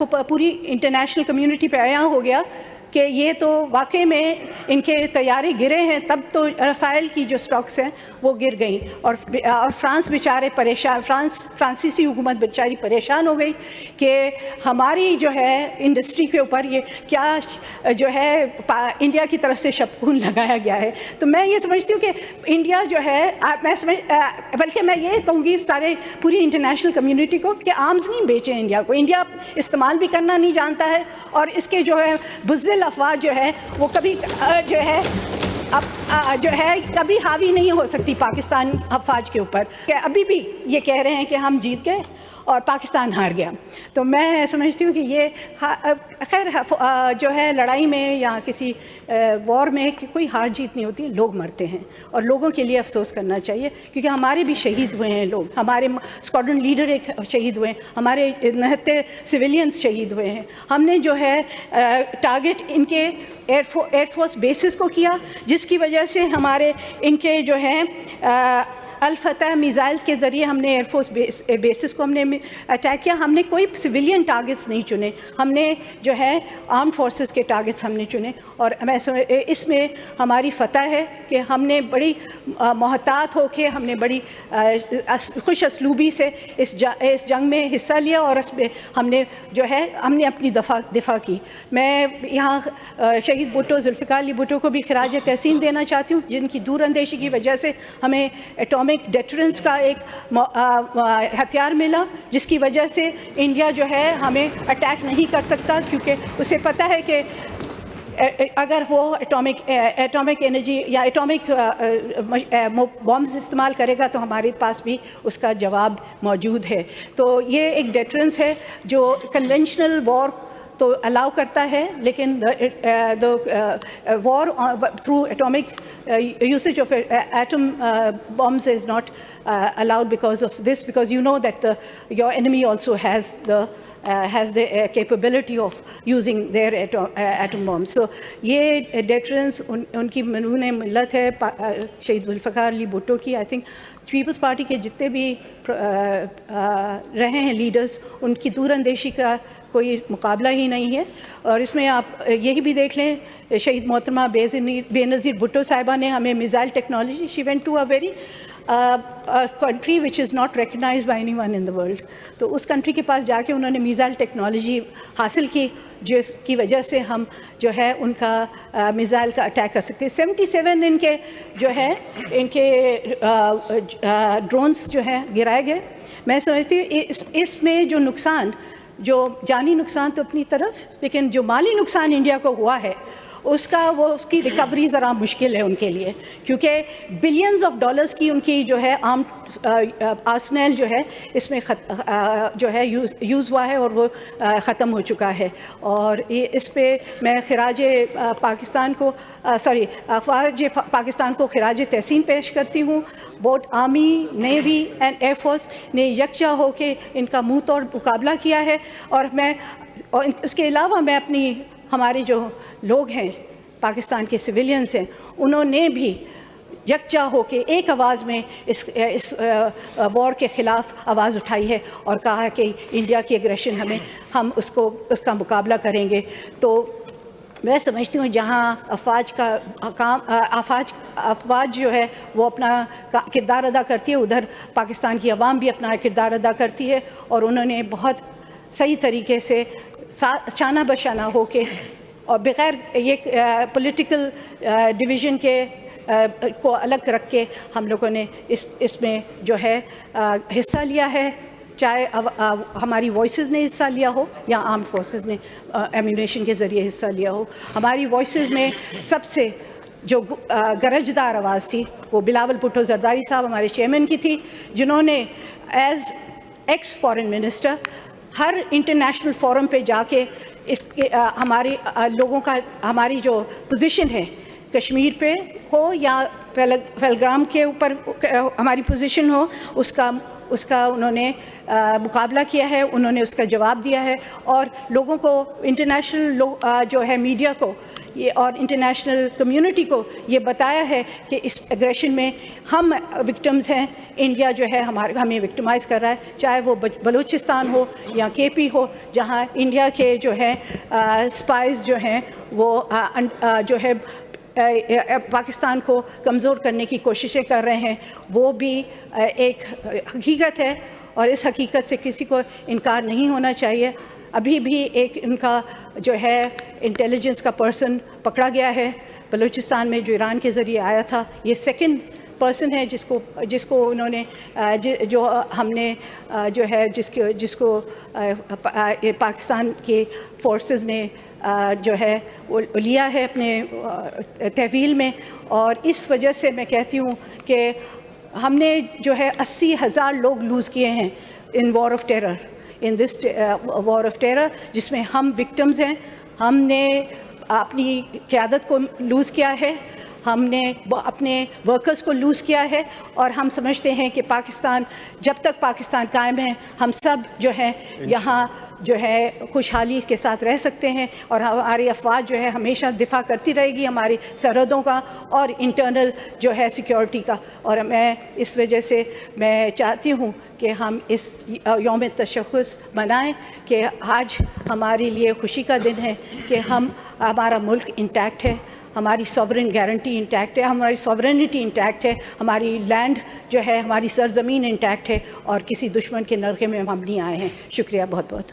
पूरी international community पे आया हो गया कि ये तो वाकई में इनके तैयारी गिरे हैं, तब तो रफ़ाइल की जो स्टॉक्स हैं वो गिर गई और फ्रांस बेचारे परेशान, फ्रांसीसी हुकूमत बेचारी परेशान हो गई कि हमारी जो है इंडस्ट्री के ऊपर ये क्या जो है इंडिया की तरफ से शपकून लगाया गया है। तो मैं ये समझती हूँ कि इंडिया जो है बल्कि मैं ये कहूँगी सारे पूरी इंटरनेशनल कम्युनिटी को कि आर्म्स नहीं बेचें इंडिया को। इंडिया इस्तेमाल भी करना नहीं जानता है और इसके जो है बुज़दिल अफवाज जो है वो कभी जो है अब जो है कभी हावी नहीं हो सकती पाकिस्तान अफवाज के ऊपर। अभी भी ये कह रहे हैं कि हम जीत गए और पाकिस्तान हार गया। तो मैं समझती हूँ कि ये खैर जो है लड़ाई में या किसी वॉर में कोई हार जीत नहीं होती, लोग मरते हैं और लोगों के लिए अफसोस करना चाहिए क्योंकि हमारे भी शहीद हुए हैं लोग, हमारे स्क्वाड्रन लीडर एक शहीद हुए हैं, हमारे 69 सिविलियंस शहीद हुए हैं। हमने जो है टारगेट इनके एयरफोर्स बेसिस को किया जिसकी वजह से हमारे इनके जो है अल-फतह मिसाइल्स के ज़रिए हमने एयरफोर्स बेसिस को हमने अटैक किया। हमने कोई सिविलियन टारगेट्स नहीं चुने, हमने जो है आर्म फोर्सेस के टारगेट्स हमने चुने और मैं इसमें हमारी फ़तह है कि हमने बड़ी मोहतात होके हमने बड़ी खुश असलूबी से इस जंग में हिस्सा लिया और इसमें हमने जो है हमने अपनी दिफा की। मैं यहाँ शहीद भुट्टो जुल्फ़िकार अली भुट्टो को भी खिराज तहसीन देना चाहती हूँ जिनकी दूरअंदेशी की वजह से हमें एटॉमिक डेटरेंस का एक हथियार मिला जिसकी वजह से इंडिया जो है हमें अटैक नहीं कर सकता क्योंकि उसे पता है कि अगर वो एटॉमिक एनर्जी या एटॉमिक बॉम्ब्स इस्तेमाल करेगा तो हमारे पास भी उसका जवाब मौजूद है। तो ये एक डेटरेंस है जो कन्वेंशनल वॉर तो अलाउ करता है लेकिन the war through atomic usage of atom bombs is not allowed because of this, because you know that your enemy also has the capability of using their atom bombs. So ये deterrence उनकी मनून मिल्लत है शहीद जुल्फ़िकार अली भुट्टो की। I think peoples party के जितने भी रहे हैं लीडर्स उनकी दूरअंदेशी का कोई मुकाबला ही नहीं है। और इसमें आप यही भी देख लें शहीद मोहतरमा बेनज़ीर भुट्टो साहिबा ने हमें missile technology, she went to a very country which is not recognised by anyone in the world. तो उस कंट्री के पास जाके उन्होंने मिसाइल टेक्नोलॉजी हासिल की जिसकी वजह से हम जो है उनका मिसाइल का अटैक कर सकते हैं। 77 इनके जो है इनके ड्रोन्स जो हैं गिराए गए। मैं समझती हूँ इसमें जो नुकसान, जो जानी नुकसान तो अपनी तरफ, लेकिन जो माली नुकसान इंडिया को हुआ है उसकी रिकवरी ज़रा मुश्किल है उनके लिए क्योंकि बिलियंस ऑफ डॉलर्स की उनकी जो है आर्सेनल जो है इसमें जो है यूज़ हुआ है और वो ख़त्म हो चुका है। और ये इस पे मैं खिराज पाकिस्तान को अफवाज पाकिस्तान को खिराज तहसीन पेश करती हूँ। Both army, navy and air force ने यकजा हो के इनका मुँह तोड़ मुकाबला किया है। और इसके अलावा मैं अपनी हमारे जो लोग हैं पाकिस्तान के सिविलियंस हैं उन्होंने भी यकजा होकर एक आवाज़ में इस वॉर के ख़िलाफ़ आवाज़ उठाई है और कहा कि इंडिया की एग्रेशन हम उसका मुकाबला करेंगे। तो मैं समझती हूँ जहाँ अफवाज का काम अफवाज जो है वो अपना किरदार अदा करती है, उधर पाकिस्तान की आवाम भी अपना किरदार अदा करती है और उन्होंने बहुत सही तरीके से शाना बशाना हो के और बग़ैर ये पॉलिटिकल डिवीज़न के को अलग रख के हम लोगों ने इसमें जो है हिस्सा लिया है। चाहे हमारी वॉइसेस ने हिस्सा लिया हो या आर्म्ड फोर्सेस ने एम्यूनेशन के ज़रिए हिस्सा लिया हो। हमारी वॉइसेस में सबसे जो गरजदार आवाज़ थी वो बिलावल भुट्टो जरदारी साहब हमारे चेयरमैन की थी, जिन्होंने एज़ एक्स फॉरेन मिनिस्टर हर इंटरनेशनल फोरम पे जाके इसके हमारे लोगों का हमारी जो पोजीशन है कश्मीर पे हो या पहलगाम के ऊपर हमारी पोजीशन हो उसका اس کا انہوں نے مقابلہ کیا ہے, انہوں نے اس کا جواب دیا ہے, اور لوگوں کو, انٹرنیشنل جو ہے میڈیا کو اور انٹرنیشنل کمیونٹی کو یہ بتایا ہے کہ اس ایگریشن میں ہم وکٹمز ہیں, انڈیا جو ہے ہمیں وکٹمائز کر رہا ہے, چاہے وہ بلوچستان ہو یا کے پی ہو, جہاں انڈیا کے جو ہے اسپائز جو ہیں وہ جو ہے پاکستان کو کمزور کرنے کی کوششیں کر رہے ہیں. وہ بھی ایک حقیقت ہے, اور اس حقیقت سے کسی کو انکار نہیں ہونا چاہیے. ابھی بھی ایک ان کا جو ہے انٹیلیجنس کا پرسن پکڑا گیا ہے بلوچستان میں, جو ایران کے ذریعے آیا تھا. یہ سیکنڈ پرسن ہے جس کو انہوں نے جو ہم نے جو ہے جس کو پاکستان کے فورسز نے جو ہے وہ لیا ہے اپنے تحویل میں. اور اس وجہ سے میں کہتی ہوں کہ ہم نے جو ہے 80,000 لوگ لوز کیے ہیں in war of terror, in this war of terror, جس میں ہم وکٹمز ہیں. ہم نے اپنی قیادت کو لوز کیا ہے, ہم نے اپنے ورکرز کو لوز کیا ہے, اور ہم سمجھتے ہیں کہ پاکستان, جب تک پاکستان قائم ہے, ہم سب جو ہیں یہاں جو ہے خوشحالی کے ساتھ رہ سکتے ہیں, اور ہماری افواج جو ہے ہمیشہ دفاع کرتی رہے گی ہماری سرحدوں کا اور انٹرنل جو ہے سیکیورٹی کا. اور میں اس وجہ سے میں چاہتی ہوں کہ ہم اس یوم تشخص منائیں کہ آج ہمارے لیے خوشی کا دن ہے کہ ہمارا ملک انٹیکٹ ہے, ہماری سوورن گارنٹی انٹیکٹ ہے, ہماری سوورنٹی انٹیکٹ ہے, ہماری لینڈ جو ہے, ہماری سرزمین انٹیکٹ ہے, اور کسی دشمن کے نرغے میں ہم نہیں آئے ہیں. شکریہ بہت بہت.